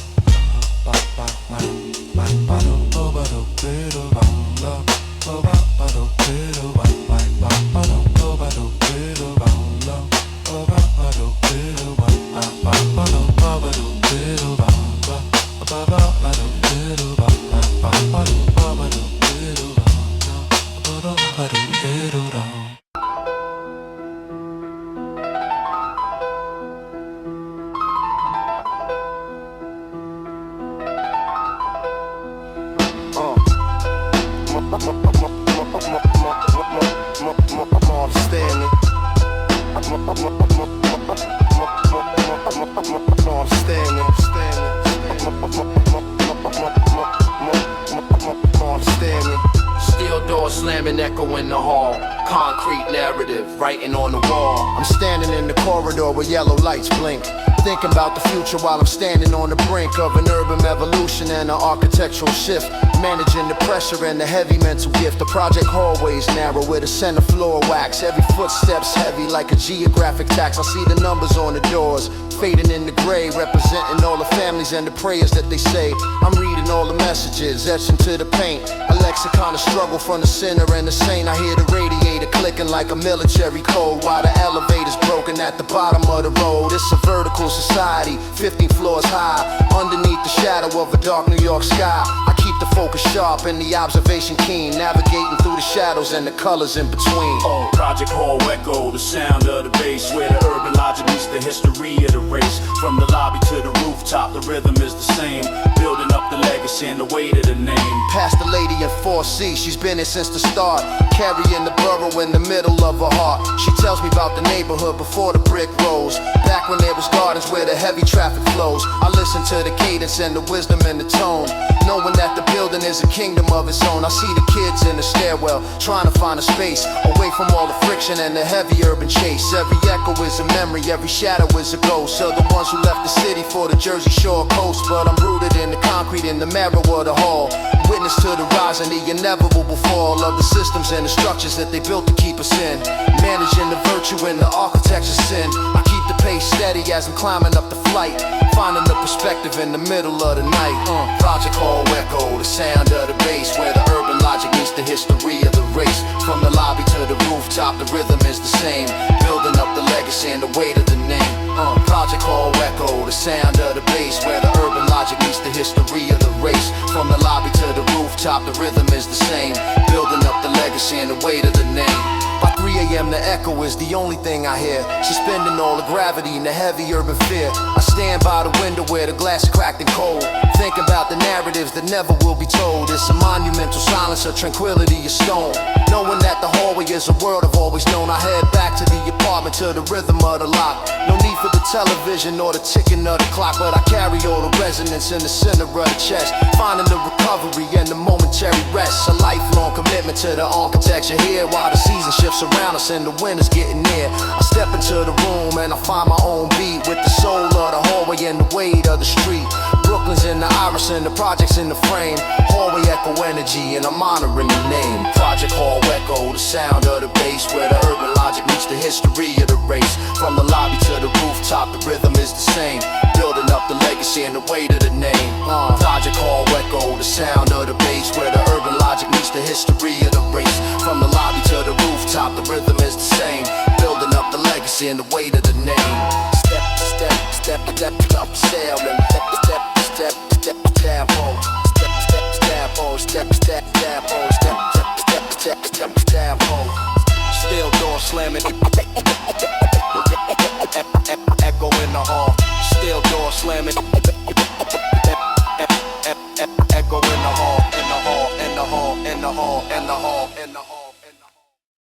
Steel doors slamming, echo in the hall. Concrete narrative, writing on the wall. I'm standing in the corridor where yellow lights blink, thinking about the future while I'm standing on the brink of an urban evolution and an architectural shift. Managing the pressure and the heavy mental gift. The project hallways narrow with a center floor wax. Every footstep's heavy like a geographic tax. I see the numbers on the doors, fading in the gray, representing all the families and the prayers that they say. I'm reading all the messages, etched into the paint. A lexicon of struggle from the sinner and the saint. I hear the radiator clicking like a military code, while the elevator's broken at the bottom of the road. It's a vertical society, 15 floors high, underneath the shadow of a dark New York sky. I keep the focus sharp and the observation keen, navigating through the shadows and the colors in between. Oh, Project Hall echo, the sound of the bass, where the urban logic meets the history of the race. From the lobby to the rooftop, the rhythm is the same, building up the legacy and the weight of the name. Past the lady in 4C, she's been here since the start, carrying the borough in the middle of her heart. She tells me about the neighborhood before the brick rolls, back when there was gardens where the heavy traffic flows. I listen to the cadence and the wisdom and the tone, knowing that the building is a kingdom of its own. I see the kids in the stairwell, trying to find a space away from all the friction and the heavy urban chase. Every echo is a memory, every shadow is a ghost of the ones who left the city for the Jersey Shore coast. But I'm rooted in the concrete, in the marrow of the hall, witness to the rise and the inevitable fall of the systems and the structures that they built to keep us in. Managing the virtue and the architecture sin. I keep the pace steady as I'm climbing up the flight, finding the perspective in the middle of the night. Project Hall echo, the sound of the bass, where the urban logic meets the history of the race. From the lobby to the rooftop, the rhythm is the same, building up the legacy and the weight of the name. Project Hall echo, the sound of the bass, where the urban logic meets the history of the race. From the lobby to the rooftop, the rhythm is the same, building up the legacy and the weight of the name. By 3 a.m. the echo is the only thing I hear, suspending all the gravity and the heavy urban fear. I stand by the window where the glass is cracked and cold, thinking about the narratives that never will be told. It's a monumental silence, a tranquility of stone, knowing that the hallway is a world I've always known. I head back to the apartment to the rhythm of the lock. No need for the television or the ticking of the clock, but I carry all the resonance in the center of the chest, finding the recovery and the momentary rest. A lifelong commitment to the architecture here, while the season shifts around us and the winter's getting near. I step into the room and I find my own beat, with the soul of the hallway and the weight of the street. Brooklyn's in the iris and the project's in the frame. Hallway echo energy and I'm honoring the name. Project Hall echo, the sound of the bass, where the urban logic meets the history of the race. From the lobby to the rooftop, the rhythm is the same, building up the legacy and the weight of the name. Project Hall echo, the sound of the bass, where the urban logic meets the history of the race. From the lobby to the rooftop, the rhythm is the same, building up the legacy and the weight of the name. Step, step, step, step, up, sailing. Step, step, step, step, step, oh. Step, step, step, oh. Step, step, step, oh. Step, step, step, step, step, step, oh. Steel door slamming. Echo in the hall.